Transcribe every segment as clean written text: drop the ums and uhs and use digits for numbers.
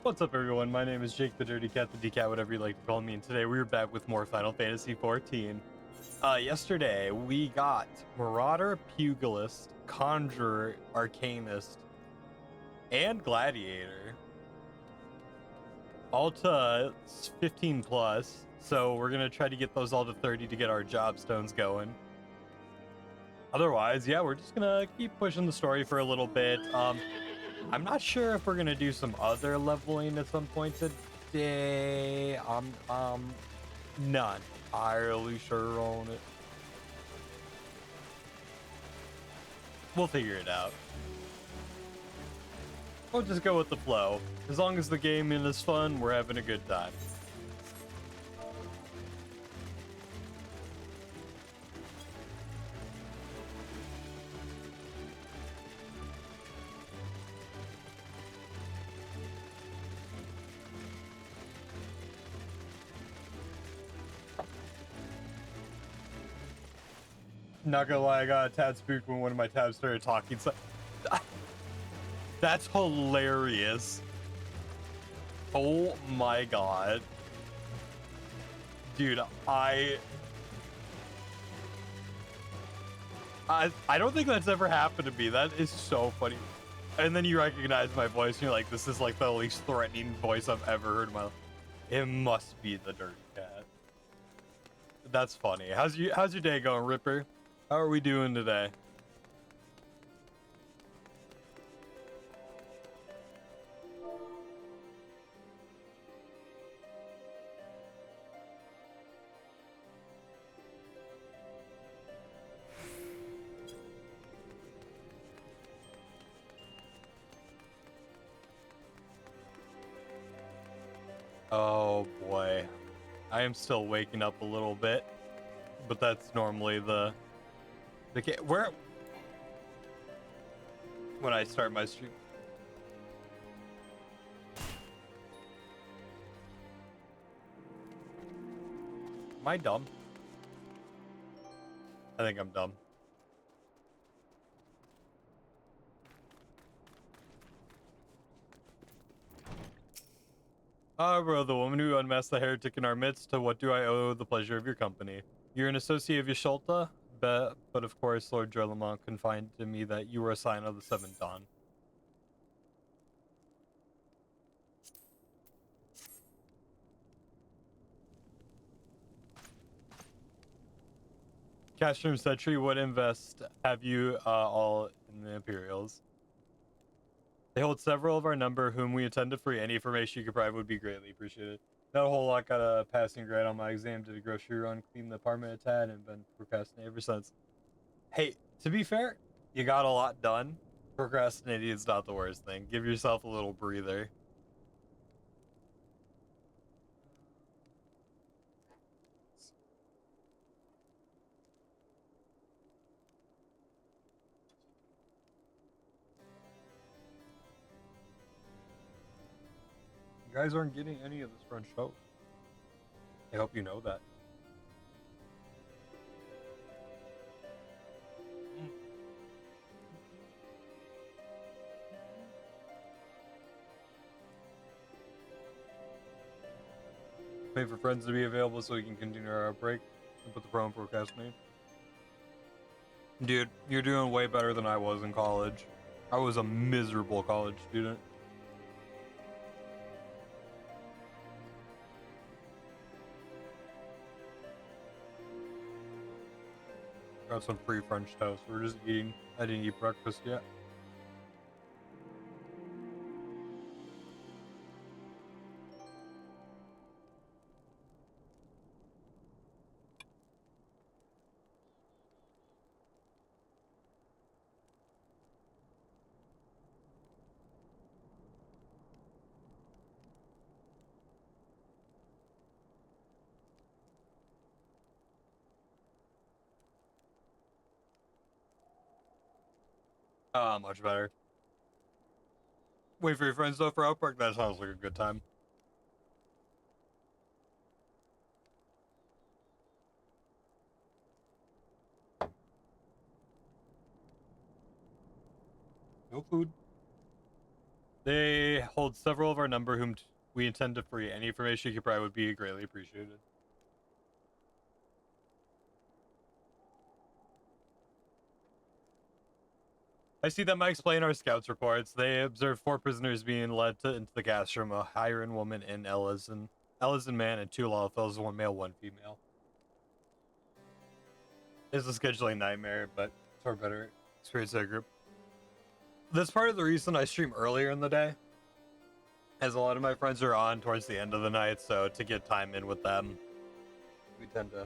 What's up, everyone? My name is Jake the Dirty Cat, the D-Cat, whatever you like to call me, and today we're back with more Final Fantasy XIV. Yesterday we got Marauder, Pugilist, Conjurer, Arcanist, and Gladiator. All to 15 plus, so we're gonna try to get those all to 30 to get our job stones going. Otherwise, yeah, we're just gonna keep pushing the story for a little bit. I'm not sure if we're gonna do some other leveling at some point today. I'm not entirely sure on it. We'll figure it out. We'll just go with the flow. As long as the gaming is fun, we're having a good time. Not gonna lie, I got a tad spooked when one of my tabs started talking. So that's hilarious. Oh my god. Dude, I don't think that's ever happened to me. That is so funny. And then you recognize my voice and you're like, this is like the least threatening voice I've ever heard in my life. It must be the Dirty Cat. That's funny. How's your day going, Ripper? How are we doing today? Oh boy. I am still waking up a little bit, but that's normally the where when I start my stream. Am I dumb? I think I'm dumb. Ah, bro, the woman who unmasked the heretic in our midst, to what do I owe the pleasure of your company? You're an associate of Yasholta, but of course, Lord Drelamont confided to me that you were a sign of the Seventh Dawn. Cashroom Sentry, what invest have you all in the Imperials? They hold several of our number whom we intend to free. Any information you could provide would be greatly appreciated. Not a whole lot, got a passing grade on my exam, did a grocery run, cleaned the apartment a tad, and been procrastinating ever since. Hey, to be fair, you got a lot done. Procrastinating is not the worst thing. Give yourself a little breather. You guys aren't getting any of this front show. I hope you know that. Pay for friends to be available so we can continue our break and put the pro in procrastinating. Dude, you're doing way better than I was in college. I was a miserable college student. Got some free French toast. We're just eating. I didn't eat breakfast yet. Much better. Wait for your friends though for Outbreak. That sounds like a good time. No food. They hold several of our number whom we intend to free. Any information you could provide would be greatly appreciated. I see that might explain our scouts reports. They observed 4 prisoners being led into the gas room, a Hiren woman and Ellison man, and 2 Lawfells, 1 male, 1 female. It's a scheduling nightmare, but for a better experience of the group. That's part of the reason I stream earlier in the day, as a lot of my friends are on towards the end of the night, so to get time in with them, we tend to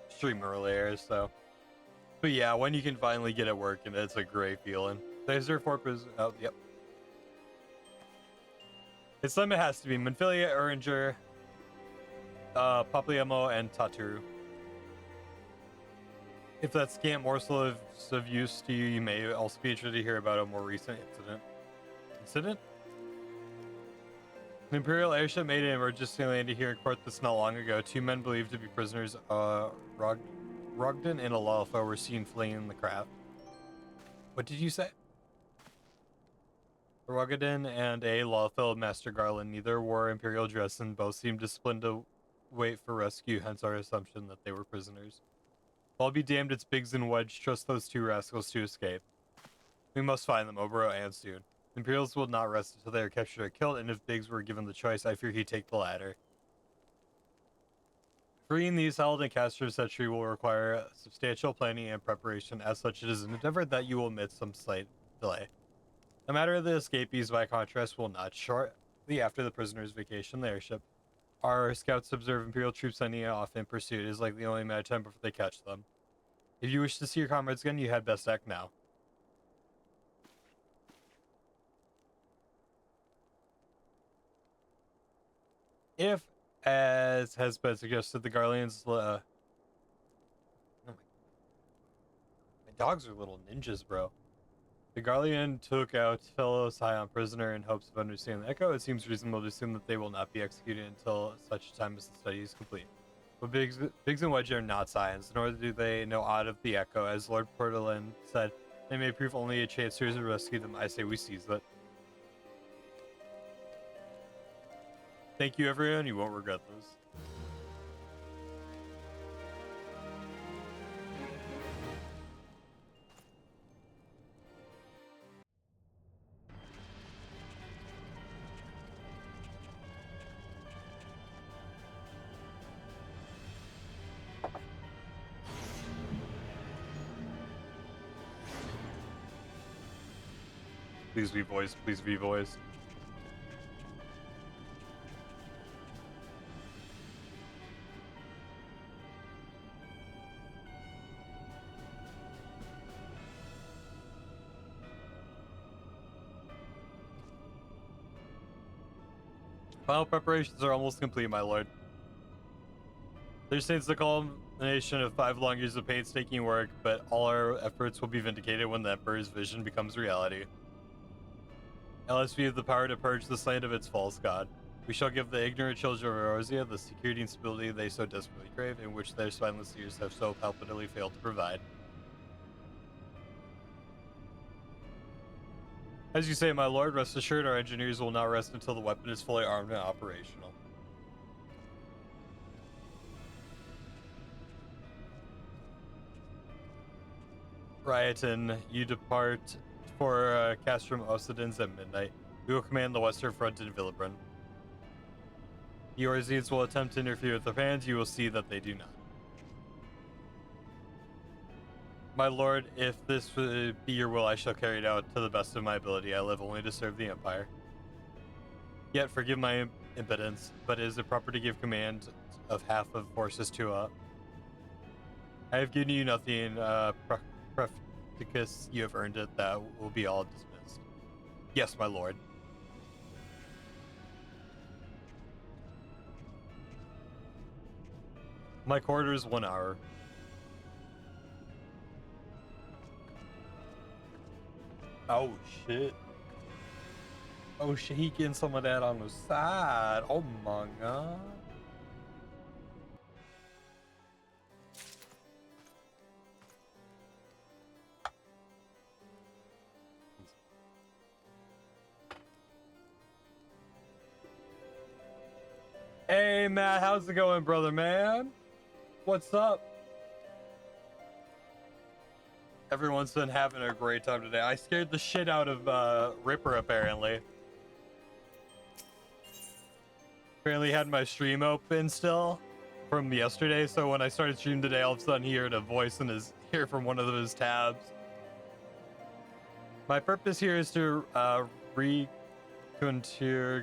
stream earlier, so. But yeah, when you can finally get it working, it's a great feeling. There's their 4 prisoners. Oh, yep. Its limit has to be Manphilia, Uringer, Papliamo, and Tatu. If that scant morsel of use to you, you may also be interested to hear about a more recent incident? An Imperial airship made an emergency landing here in Corthus not long ago. 2 men believed to be prisoners, Rogden and Alalfa, were seen fleeing the craft. What did you say? Rogden and a Lawfell Master Garland neither wore Imperial dress and both seemed disciplined to wait for rescue, hence our assumption that they were prisoners. I'll be damned, it's Biggs and Wedge. Trust those 2 rascals to escape. We must find them, Obro, and soon. Imperials will not rest until they are captured or killed, and if Biggs were given the choice, I fear he'd take the latter. Freeing these held in Castro Century will require substantial planning and preparation. As such, it is an endeavor that you will admit some slight delay. The matter of the escapees, by contrast, will not. Shortly after the prisoners' vacation, the airship, our scouts observe Imperial troops sending off in pursuit. It is likely only a matter of time before they catch them. If you wish to see your comrades again, you had best act now. If, as has been suggested, the Garleans... oh my dogs are little ninjas, bro. The Garlean took out fellow Scion prisoner in hopes of understanding the Echo. It seems reasonable to assume that they will not be executed until such time as the study is complete. But Biggs and Wedge are not Scions, nor do they know aught of the Echo. As Lord Portland said, they may prove only a chance to rescue them. I say we seize it. Thank you, everyone. You won't regret this. Please be voiced. Please be voiced. Final preparations are almost complete, my lord. There stands the culmination of 5 long years of painstaking work, but all our efforts will be vindicated when the Emperor's vision becomes reality. LSV have the power to purge this land of its false god. We shall give the ignorant children of Eorzea the security and stability they so desperately crave, in which their spineless ears have so palpably failed to provide. As you say, my lord, rest assured our engineers will not rest until the weapon is fully armed and operational. Riotin, you depart for Castrum Occidens at midnight. We will command the western front in Villebron. The Orzeans will attempt to interfere with the fans. You will see that they do not. My lord, if this be your will, I shall carry it out to the best of my ability. I live only to serve the Empire. Yet forgive my impotence, but is it proper to give command of half of forces to I have given you nothing, Prefticus. You have earned it. That will be all dismissed. Yes, my lord. My quarters, 1 hour. Oh shit. Oh shit, he getting some of that on the side. Oh my god. Hey Matt, how's it going, brother man? What's up? Everyone's been having a great time today. I scared the shit out of Ripper apparently. Apparently had my stream open still from yesterday, so when I started streaming today, all of a sudden he heard a voice in his ear from one of his tabs. My purpose here is to recontour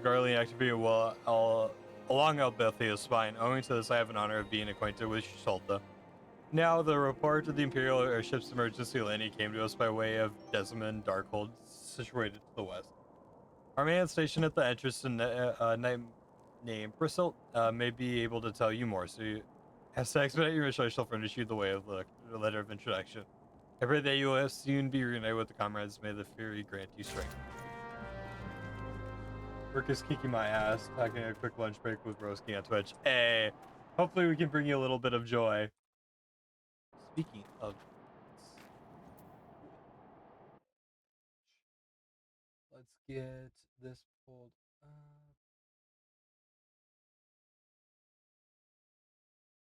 Garlean activity along Albethea's spine. Owing to this, I have an honor of being acquainted with Sholta. Now, the report of the Imperial airship's emergency landing came to us by way of Desmond Darkhold, situated to the west. Our man stationed at the entrance to night named Bristle may be able to tell you more, so as to expedite your mission, I shall furnish you the way of the letter of introduction. I pray that you will soon be reunited with the comrades. May the Fury grant you strength. Work is kicking my ass. Taking a quick lunch break with Roski on Twitch. Hey, hopefully we can bring you a little bit of joy. Speaking of, let's get this pulled up.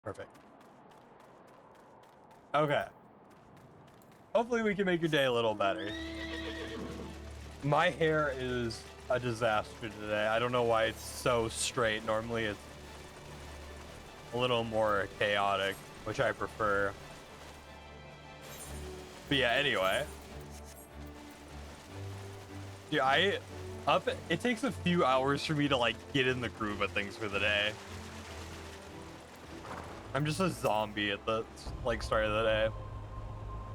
Perfect. Okay. Hopefully we can make your day a little better. My hair is a disaster today. I don't know why it's so straight. Normally it's a little more chaotic, which I prefer. But yeah, anyway. Yeah, it takes a few hours for me to like get in the groove of things for the day. I'm just a zombie at the start of the day.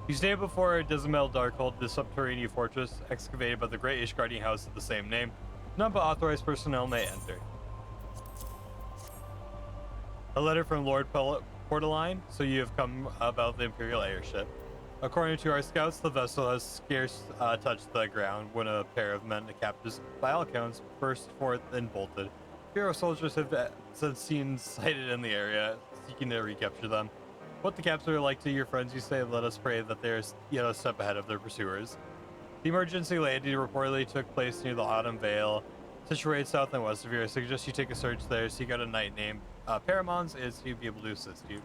You stand before Dismel Darkhold, the subterranean fortress excavated by the great Ishgardian house of the same name. None but authorized personnel may enter. A letter from Lord Portaline, so you have come about the Imperial airship. According to our scouts, the vessel has scarce touched the ground when a pair of men, the captives, by all accounts, burst forth and bolted. Imperial soldiers have since seen sighted in the area, seeking to recapture them. What the captors are like to your friends, you say, let us pray that they're yet a step ahead of their pursuers. The emergency landing reportedly took place near the Autumn Vale, situated south and west of here. I suggest you take a search there, seek out a knight named Paramons, is to be able to assist you.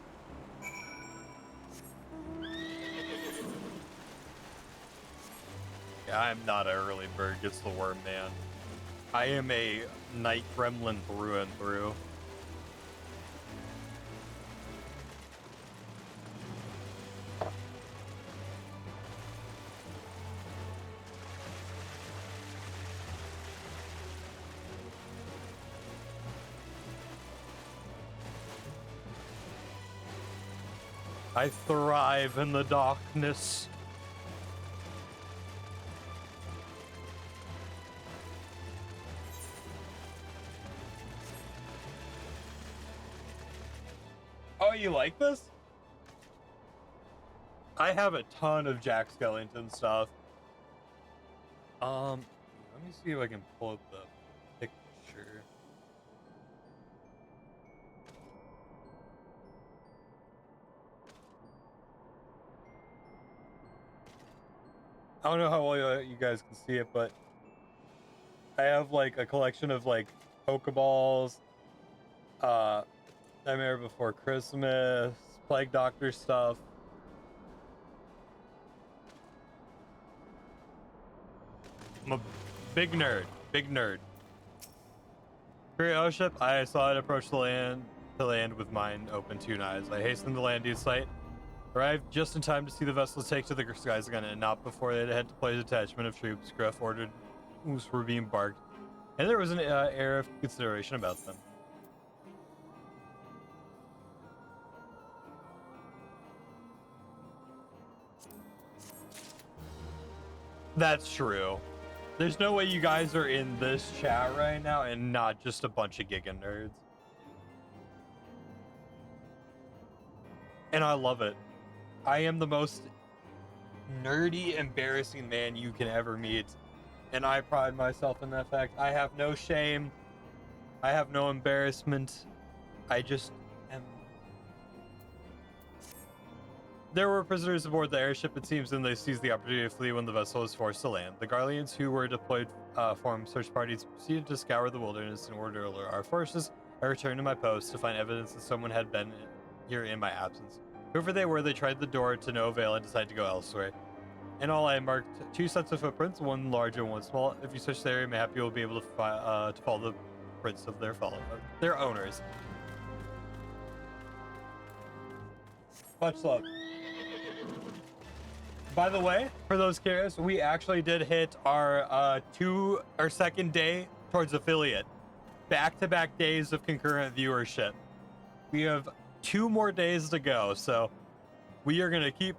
Yeah, I'm not an early bird gets the worm, man. I am a night gremlin through and through. I thrive in the darkness. Oh, you like this? I have a ton of Jack Skellington stuff. Let me see if I can pull up the picture. I don't know how well you guys can see it, but I have like a collection of like Pokeballs, Nightmare Before Christmas, Plague Doctor stuff. I'm a big nerd, big nerd. Imperial ship, I saw it approach the land with mine open 2 eyes. I hastened to land its site. Arrived just in time to see the vessel take to the skies again, and not before they had to place a detachment of troops. Gruff ordered were being embarked, and there was an air of consideration about them. That's true. There's no way you guys are in this chat right now and not just a bunch of Giga nerds. And I love it. I am the most nerdy, embarrassing man you can ever meet. And I pride myself in that fact. I have no shame. I have no embarrassment. I just am. There were prisoners aboard the airship, it seems, and they seized the opportunity to flee when the vessel was forced to land. The Garleans, who were deployed, formed search parties, proceeded to scour the wilderness in order to alert our forces I returned to my post to find evidence that someone had been here in my absence. Whoever they were, they tried the door to no avail and decided to go elsewhere. In all, I marked 2 sets of footprints, one large and one small. If you search the area, mayhap you will be able to follow the prints of their owners. Much love. By the way, for those curious, we actually did hit our second day towards affiliate. Back-to-back days of concurrent viewership. We have 2 more days to go, so we are gonna keep.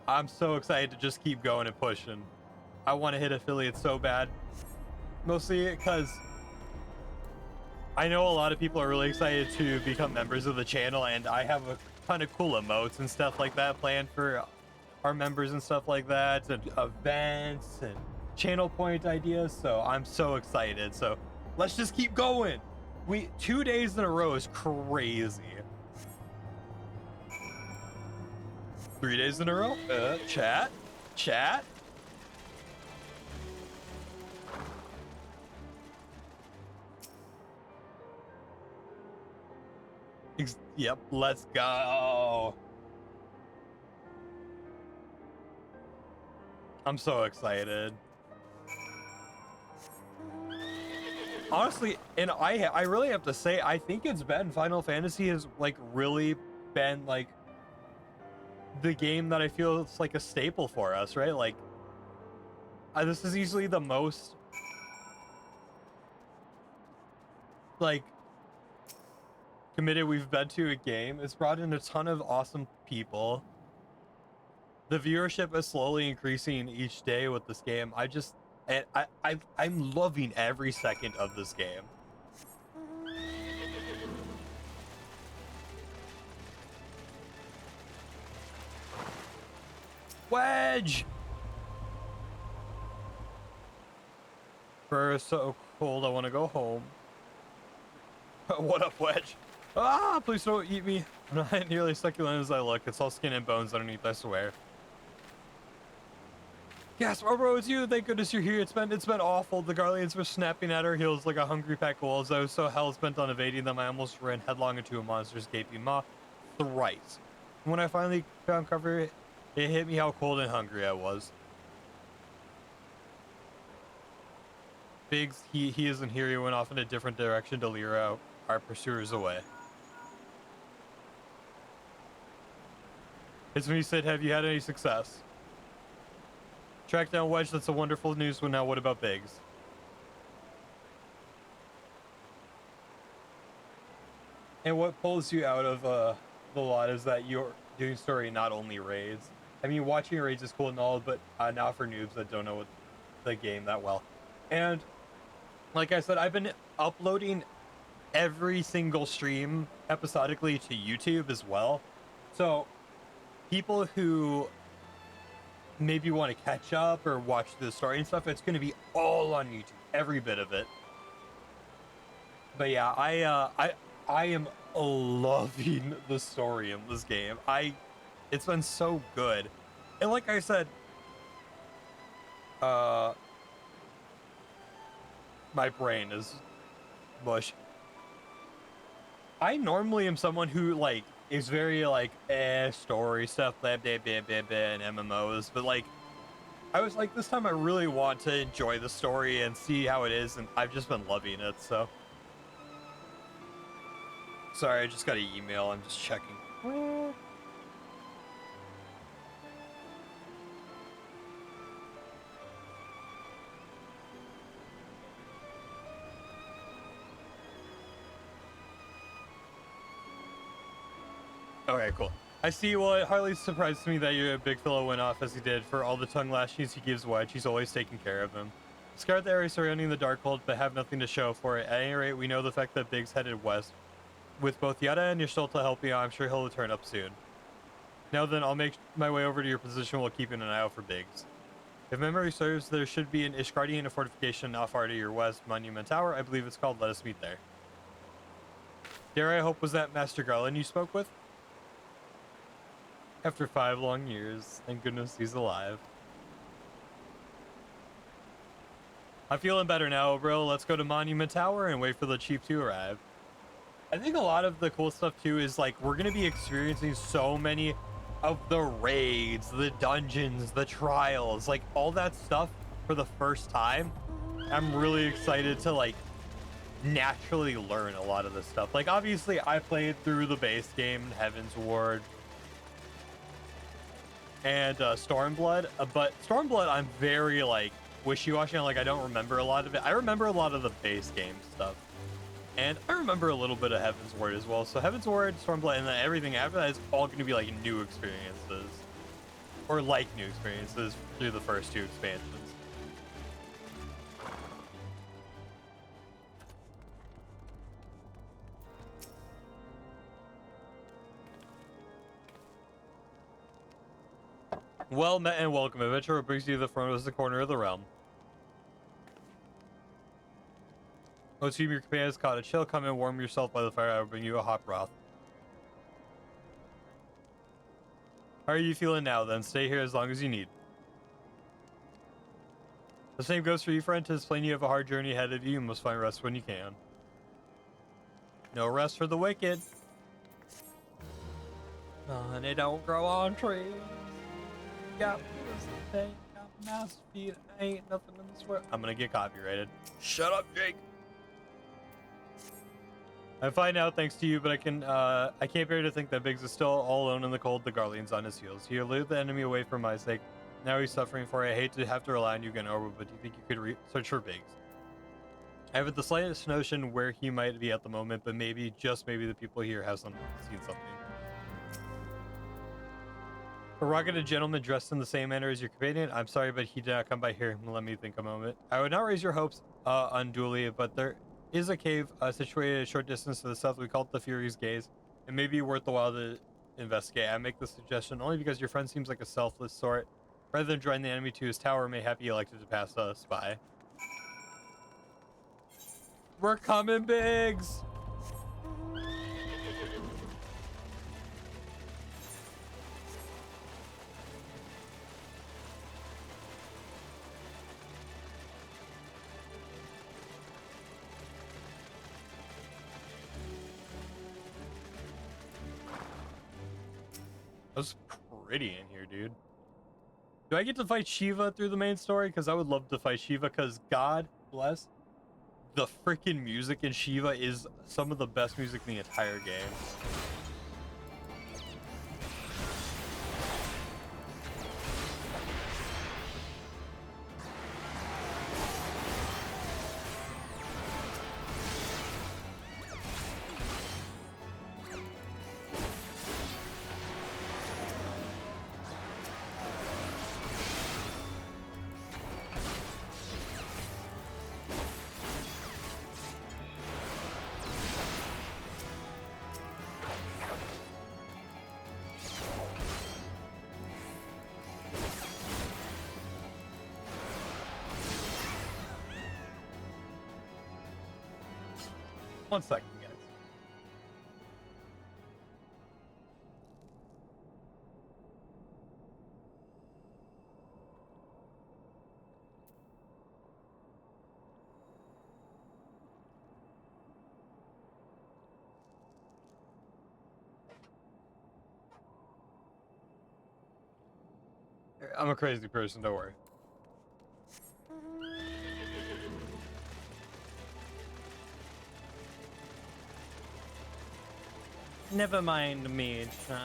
I'm so excited to just keep going and pushing. I want to hit affiliate so bad, mostly because I know a lot of people are really excited to become members of the channel, and I have a ton of cool emotes and stuff like that planned for our members and stuff like that, and events and channel point ideas. So I'm so excited. So let's just keep going. 2 days in a row is crazy. 3 days in a row. Chat. Yep, let's go. I'm so excited. Honestly, and I really have to say, I think it's been Final Fantasy has like really been like the game that I feel it's like a staple for us, right? Like this is easily the most like committed we've been to a game. It's brought in a ton of awesome people. The viewership is slowly increasing each day with this game. I'm loving every second of this game. Wedge! We're so cold, I want to go home. What up, Wedge? Ah, please don't eat me. I'm not nearly succulent as I look. It's all skin and bones underneath, I swear. Yes, bro, it's you. Thank goodness you're here. It's been awful. The Guardians were snapping at our heels like a hungry pack of wolves. I was so hell-bent on evading them, I almost ran headlong into a monster's gaping maw thrice. When I finally found cover, it hit me how cold and hungry I was. Biggs, he isn't here. He went off in a different direction to lure out our pursuers away. It's when he said, have you had any success? Track down Wedge, that's a wonderful news. Now what about Biggs? And what pulls you out of the lot is that you're doing story, not only raids. I mean, watching raids is cool and all, but not for noobs that don't know the game that well. And like I said, I've been uploading every single stream episodically to YouTube as well. So people who maybe want to catch up or watch the story and stuff, it's going to be all on YouTube, every bit of it. But yeah, I am loving the story in this game. It's been so good. And like I said, my brain is mush. I normally am someone who like is very like story stuff, blah blah blah blah blah, and MMOs, but like I was like, this time I really want to enjoy the story and see how it is, and I've just been loving it. So sorry, I just got an email. I'm just checking. Okay, cool. I see. Well, it hardly surprised me that your big fellow went off as he did. For all the tongue lashings he gives Wedge, he's always taking care of him. Scout the area surrounding the Darkhold, but have nothing to show for it. At any rate, we know the fact that Biggs headed west. With both Yada and Yashulta helping out, I'm sure he'll turn up soon. Now then, I'll make my way over to your position while keeping an eye out for Biggs. If memory serves, there should be an Ishgardian fortification not far to your west, Monument Tower, I believe it's called. Let us meet there. Dare I hope was that Master Garland you spoke with? After 5 long years, thank goodness he's alive. I'm feeling better now, bro. Let's go to Monument Tower and wait for the Chief to arrive. I think a lot of the cool stuff too is like we're gonna be experiencing so many of the raids, the dungeons, the trials, like all that stuff for the first time. I'm really excited to like naturally learn a lot of this stuff. Like obviously I played through the base game, Heaven's Ward and Stormblood, but Stormblood I'm very like wishy-washy on, like I don't remember a lot of it. I remember a lot of the base game stuff. And I remember a little bit of Heaven's Ward as well. So Heaven's Ward, Stormblood, and then everything after that is all going to be like new experiences. Or like new experiences through the first two expansions. Well met and welcome. Adventure what brings you to the front is the corner of the realm. Oh, team, your companion has caught a chill. Come and warm yourself by the fire. I will bring you a hot broth. How are you feeling now then? Stay here as long as you need. The same goes for you, friend. To explain you have a hard journey ahead of you. You must find rest when you can. No rest for the wicked. Honey don't grow on trees. Got thing, got mass feet. Ain't nothing in this world. I'm gonna get copyrighted. Shut up, Jake. I'm fine now, thanks to you, but I can't bear to think that Biggs is still all alone in the cold. The Guardian's on his heels. He lured the enemy away for my sake. Now he's suffering for it. I hate to have to rely on you again, Orwell, but do you think you could search for Biggs? I haven't the slightest notion where he might be at the moment, but maybe, just maybe, the people here have seen something. A rugged gentleman dressed in the same manner as your companion. I'm sorry, but he did not come by here. Let me think a moment. I would not raise your hopes unduly, but there is a cave situated a short distance to the south. We call it the Fury's Gaze. It may be worth the while to investigate. I make the suggestion only because your friend seems like a selfless sort. Rather than drawing the enemy to his tower, mayhap he elected to pass us by. We're coming, Biggs! That's pretty in here, dude. Do I get to fight Shiva through the main story? Because I would love to fight Shiva, because God bless, the freaking music in Shiva is some of the best music in the entire game. One second, guys. I'm a crazy person, don't worry. Never mind me, chat.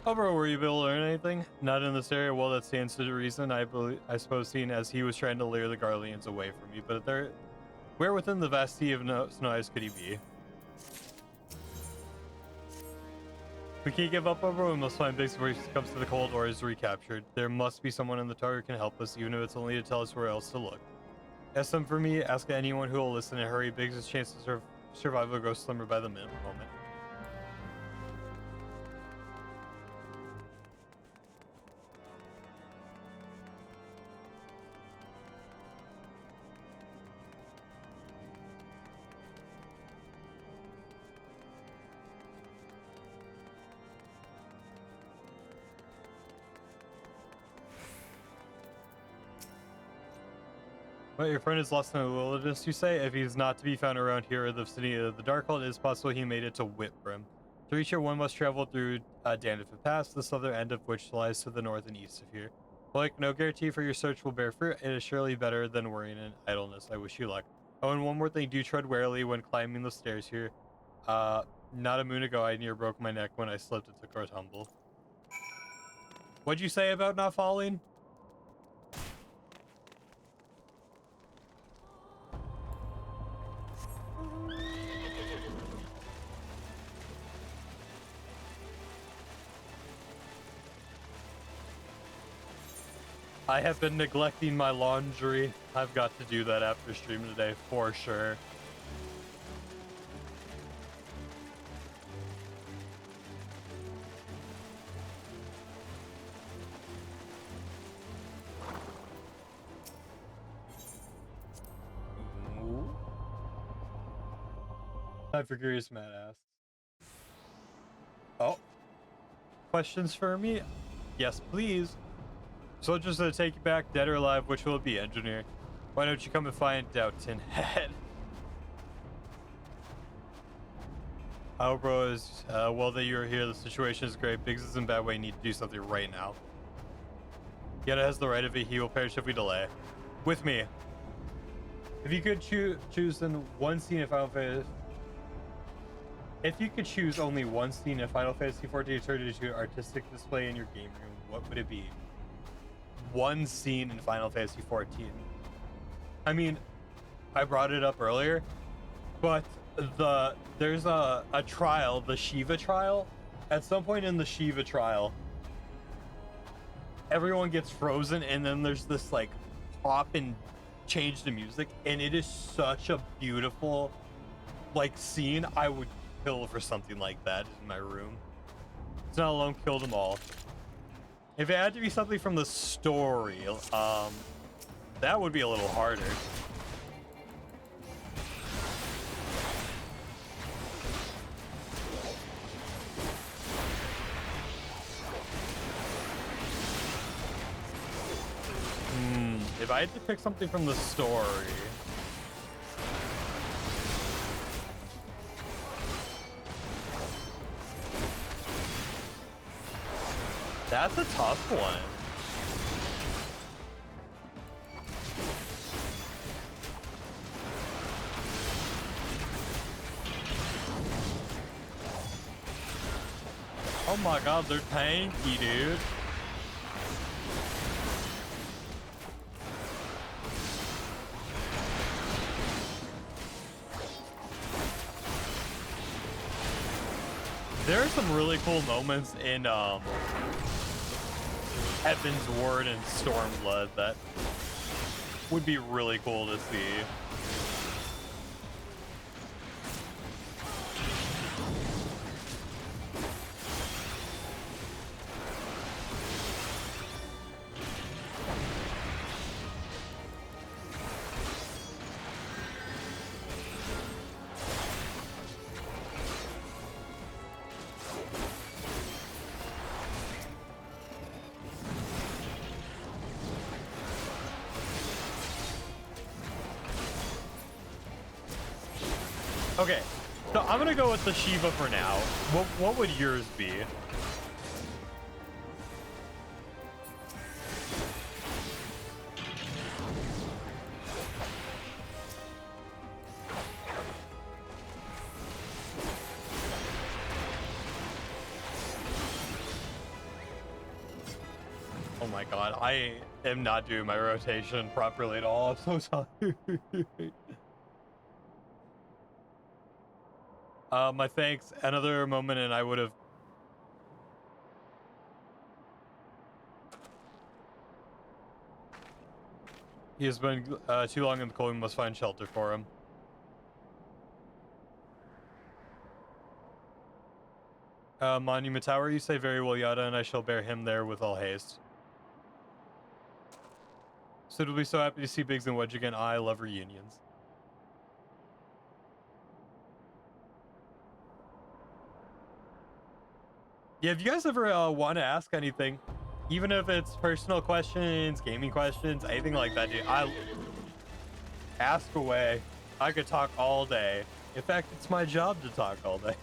Oh, bro, were you able to learn anything? Not in this area. Well, that stands to reason. I suppose, seeing as he was trying to lure the Guardians away from me, but where within the vast sea of snow ice could he be? We can't give up, bro. We must find Biggs before he comes to the cold or is recaptured. There must be someone in the tower who can help us, even if it's only to tell us where else to look. Ask them for me. Ask anyone who will listen and hurry. Biggs' chance to survive will go slimmer by the moment. Well, your friend is lost in the wilderness, you say? If he's not to be found around here or the city of the Darkhold, it is possible he made it to Whitbrim. To reach here, one must travel through Dandavid Pass, the southern end of which lies to the north and east of here. Like, no guarantee for your search will bear fruit. It is surely better than worrying in idleness. I wish you luck. Oh, and one more thing. Do tread warily when climbing the stairs here. Not a moon ago, I near broke my neck when I slipped and took a tumble. What'd you say about not falling? I have been neglecting my laundry. I've got to do that after stream today, for sure. Time for Curious Matt asks. Oh. Questions for me? Yes, please. Soldiers that take you back, dead or alive, which will it be, engineer? Why don't you come and find out, tin head? Oh, bro, is well that you're here. The situation is great. Biggs is in a bad way. You need to do something right now. Yetta has the right of it. He will perish if we delay. With me. If you could choose in one scene in Final Fantasy, if you could choose only one scene in Final Fantasy XIV to turn into an artistic display in your game room, what would it be? One scene in Final Fantasy XIV. I mean, I brought it up earlier, but there's a trial, the Shiva trial. At some point in the Shiva trial, everyone gets frozen, and then there's this like pop and change the music, and it is such a beautiful like scene. I would kill for something like that in my room. It's not alone, kill them all. If it had to be something from the story, that would be a little harder. If I had to pick something from the story, that's a tough one. Oh my god, they're tanky, dude. There are some really cool moments in Heaven's Word and Stormblood that would be really cool to see. Okay, so I'm gonna go with the Shiva for now. What would yours be? Oh my god, I am not doing my rotation properly at all. I'm so sorry. My thanks. Another moment and I would have... He has been too long in the cold. We must find shelter for him. Monument Tower, you say very well, Yada, and I shall bear him there with all haste. Sid will be so happy to see Biggs and Wedge again. I love reunions. Yeah, if you guys ever want to ask anything, even if it's personal questions, gaming questions, anything like that, dude, Ask away. I could talk all day. In fact, it's my job to talk all day.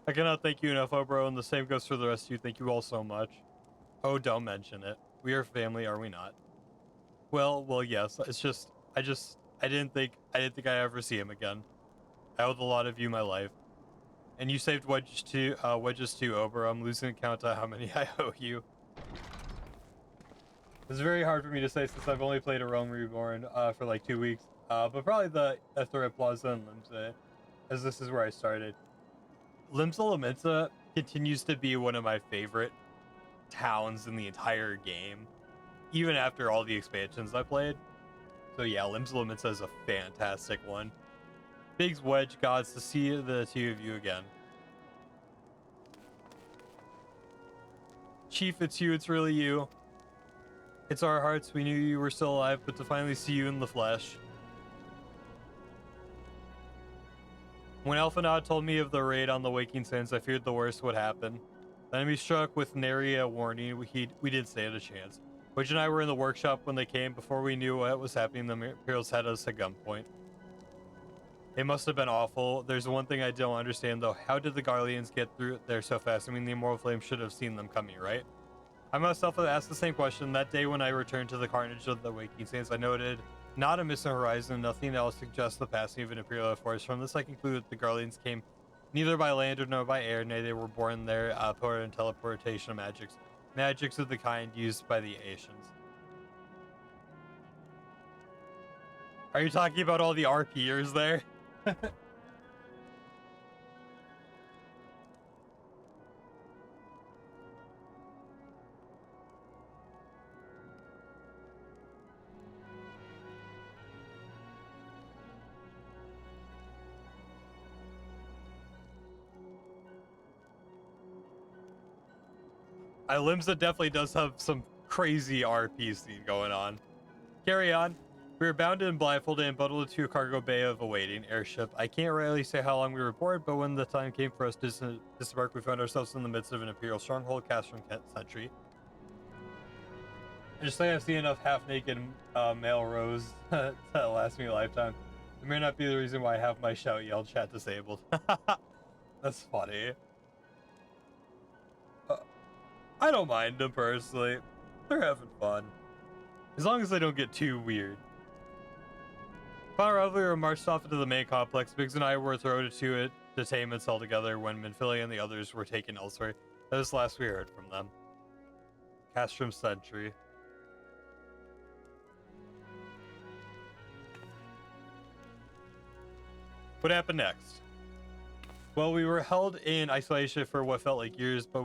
I cannot thank you enough, oh bro, and the same goes for the rest of you. Thank you all so much. Oh, don't mention it. We are family, are we not? Well, yes. It's just, I didn't think I'd ever see him again. I owed a lot of you my life, and you saved wedges too, Ober. I'm losing count of how many I owe you. It's very hard for me to say since I've only played a Realm Reborn for like 2 weeks. But probably the Etheret Plaza and Limsa, as this is where I started. Limsa Lominsa continues to be one of my favorite towns in the entire game, even after all the expansions I played. So yeah, Limsa Lominsa is a fantastic one. Biggs Wedge gods, to see the two of you again. Chief, it's you, it's really you. It's our hearts, we knew you were still alive, but to finally see you in the flesh. When Alphanod told me of the raid on the Waking Sands, I feared the worst would happen. The enemy struck with nary a warning. We didn't stand a chance. Wedge and I were in the workshop when they came. Before we knew what was happening, the Imperials had us at gunpoint. It must have been awful. There's one thing I don't understand, though. How did the Garleans get through there so fast? I mean, the Immortal Flame should have seen them coming, right? I myself have asked the same question. That day when I returned to the carnage of the Waking Sands, I noted not a missing horizon, nothing else suggests the passing of an Imperial force. From this, I conclude that the Garleans came neither by land nor by air, nay, they were born there, power and teleportation magics of the kind used by the Asians. Are you talking about all the RPers there? Limsa definitely does have some crazy RP scene going on. Carry on. We were bounded and blindfolded and bundled into a cargo bay of a waiting airship. I can't really say how long we were aboard, but when the time came for us to disembark, we found ourselves in the midst of an Imperial stronghold cast from Kent Sentry. I just think I've seen enough half-naked male rows to last me a lifetime. It may not be the reason why I have my shout yell chat disabled. That's funny. I don't mind them personally. They're having fun. As long as they don't get too weird. Upon arrival, we were marched off into the main complex. Biggs and I were thrown into detainments altogether when Minfili and the others were taken elsewhere. That was the last we heard from them. Castrum Sentry. What happened next? Well, we were held in isolation for what felt like years, but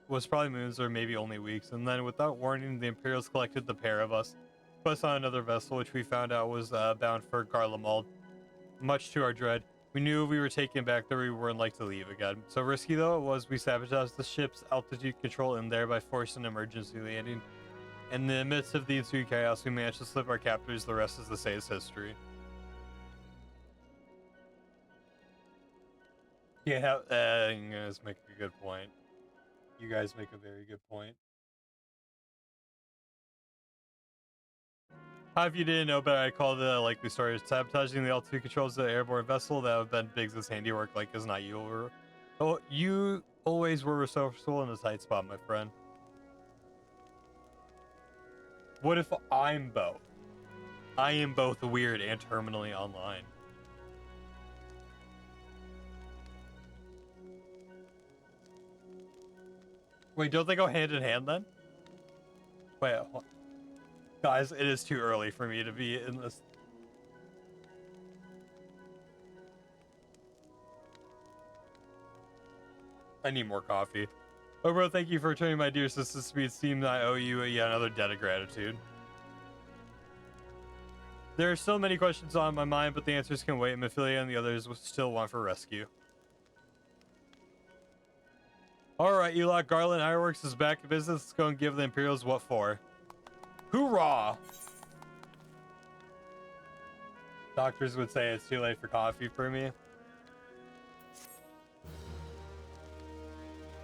was probably moons or maybe only weeks. And then, without warning, the Imperials collected the pair of us, put us on another vessel, which we found out was bound for Garlemald. Much to our dread, we knew if we were taken back there, we weren't like to leave again. So risky though it was, we sabotaged the ship's altitude control and thereby forced an emergency landing. In the midst of the ensuing chaos, we managed to slip our captors. The rest, as they say, is history. Yeah, you guys make a good point. You guys make a very good point. How if you didn't know, but I call the likely story sabotaging the altitude controls of the airborne vessel. That would have been Biggs' handiwork, like is not you. Oh, you always were resourceful in a tight spot, my friend. What if I'm both? I am both weird and terminally online. Wait, don't they go hand in hand then? Wait, guys, it is too early for me to be in this. I need more coffee. Oh, bro, thank you for returning my dear sister's speed. Seems I owe you yet another debt of gratitude. There are so many questions on my mind, but the answers can wait. Mephilia and the others will still want for rescue. Alright, Elok, Garland Ironworks is back in business. Let's go and give the Imperials what for. Hoorah! Doctors would say it's too late for coffee for me.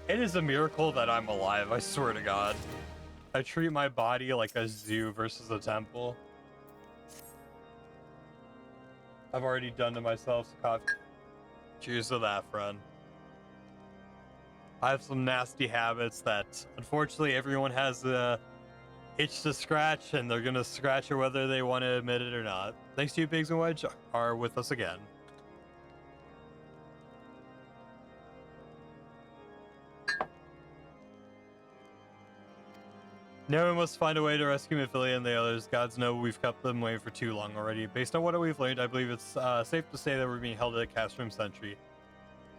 It is a miracle that I'm alive, I swear to God. I treat my body like a zoo versus a temple. I've already done to myself some coffee. Cheers to that, friend. I have some nasty habits that, unfortunately, everyone has the itch to scratch, and they're gonna scratch it whether they want to admit it or not. Thanks to you, Biggs and Wedge, are with us again. Now we must find a way to rescue Mephilia and the others. Gods know we've kept them waiting for too long already. Based on what we've learned, I believe it's safe to say that we're being held at a Castrum Sentry.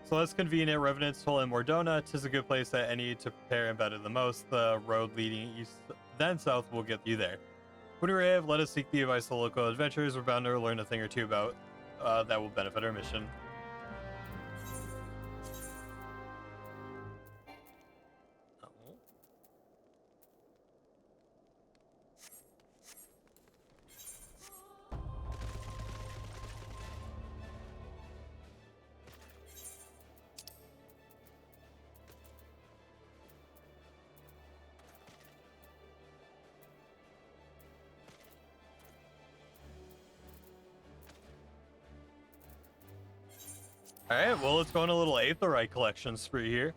So let's convene at Revenant's Toll in Mordona. 'Tis a good place that any to prepare and better than most. The road leading east, then south, will get you there. When we arrive, let us seek the advice of the local adventurers. We're bound to learn a thing or two about that will benefit our mission. Alright, well, let's go on a little Aetherite collection spree here.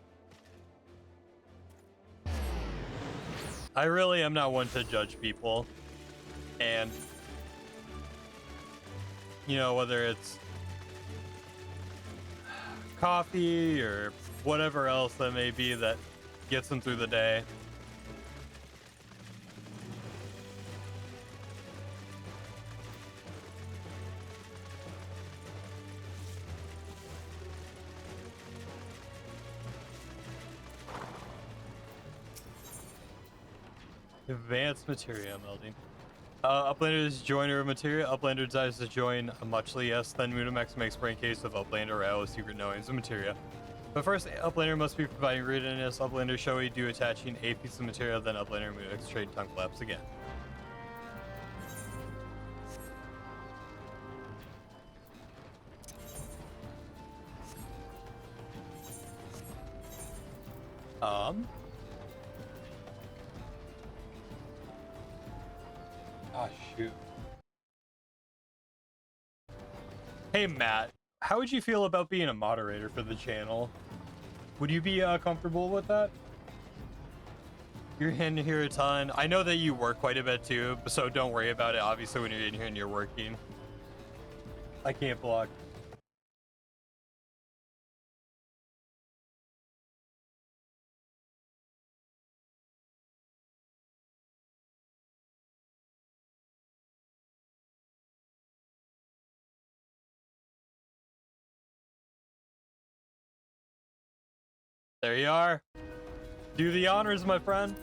I really am not one to judge people. And, you know, whether it's coffee or whatever else that may be that gets them through the day. Advanced materia melding. Uplander's joiner of materia. Uplander desires to join a muchly, yes. Then Munimax makes brain case of Uplander Rail with secret knowings of materia. But first, Uplander must be providing readiness. Uplander showy do attaching a piece of material, then Uplander and Munimax trade tongue claps again. Oh, shoot. Hey, Matt. How would you feel about being a moderator for the channel? Would you be comfortable with that? You're in here a ton. I know that you work quite a bit too, so don't worry about it. Obviously, when you're in here and you're working. I can't block. There you are. Do the honors, my friend.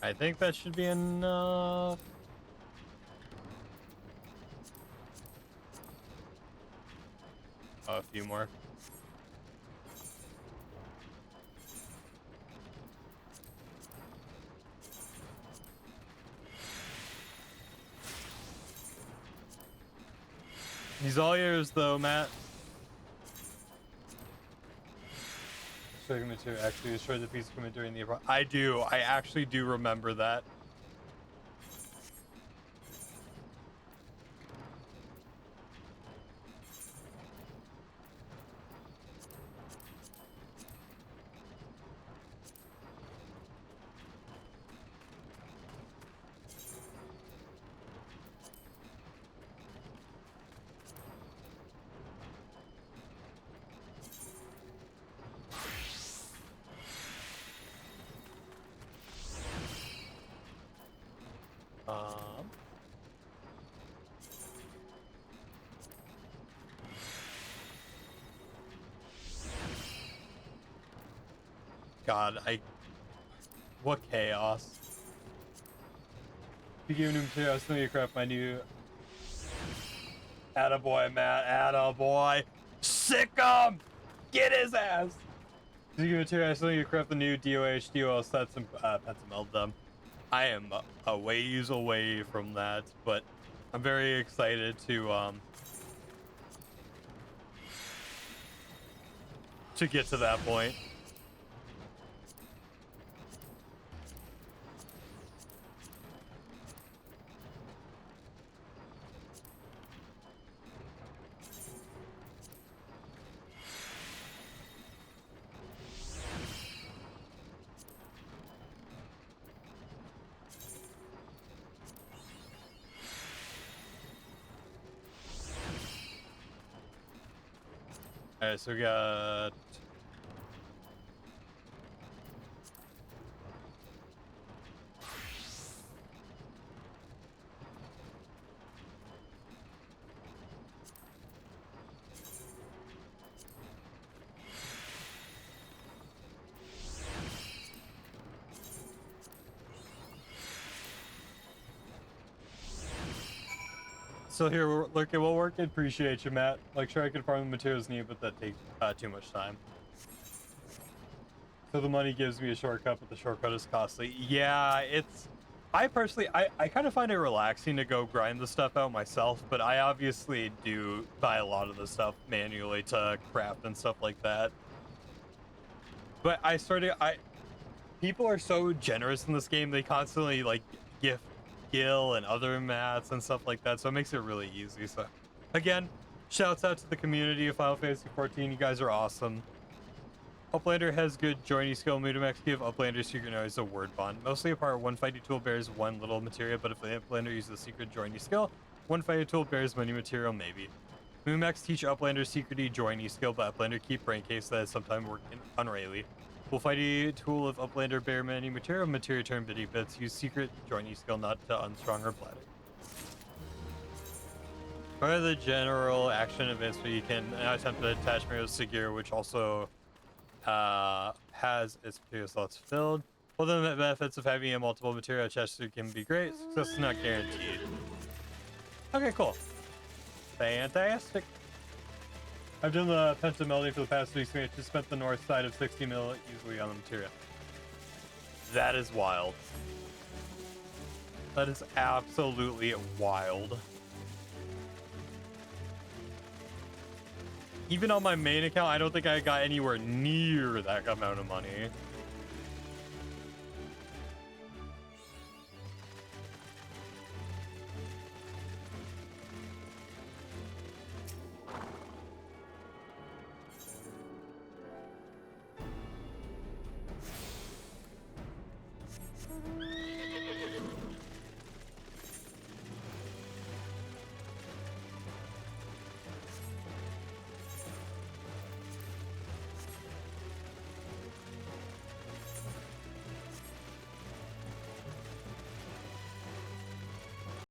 I think that should be enough. Oh, a few more. He's all yours, though, Matt. Material actually destroyed the piece of equipment during the. I do. I actually do remember that. God, what chaos. If you give new material, I was still need to craft my new. Attaboy, Matt. Attaboy. Sick him! Get his ass! If you give material, I still need to craft the new DOH, DOL sets and pets and meld them. I am a ways away from that, but I'm very excited to get to that point. Alright, so we got so here, look, it will work. Appreciate you, Matt. Like, sure, I could farm the materials needed, but that takes too much time. So the money gives me a shortcut, but the shortcut is costly. Yeah, it's. I personally, I kind of find it relaxing to go grind the stuff out myself, but I obviously do buy a lot of the stuff manually to craft and stuff like that. But people are so generous in this game. They constantly like gift Gil and other mats and stuff like that, so it makes it really easy. So again, shouts out to the community of Final Fantasy 14. You guys are awesome. Uplander has good joining skill. Mudamex give Uplander's secret noise a word bond. Mostly apart, one fighting tool bears one little material, but if the Uplander uses a secret joining skill, one fighting tool bears many material, maybe. Mudamex teach Uplander secrety joining skill, but Uplander keep brain case that is sometimes working on Rayleigh. Will fighting tool of Uplander bear many material turn bitty bits. Use secret joining skill not to unstrong or bladder. Part of the general action events where you can attempt to attach materials to gear, which also has its material slots filled. Well, then the benefits of having a multiple material attached to can be great. Success is not guaranteed. Okay, cool. Fantastic. I've done the penta melding for the past 2 weeks. We just spent the north side of 60 mil easily on the material. That is wild. That is absolutely wild. Even on my main account, I don't think I got anywhere near that amount of money.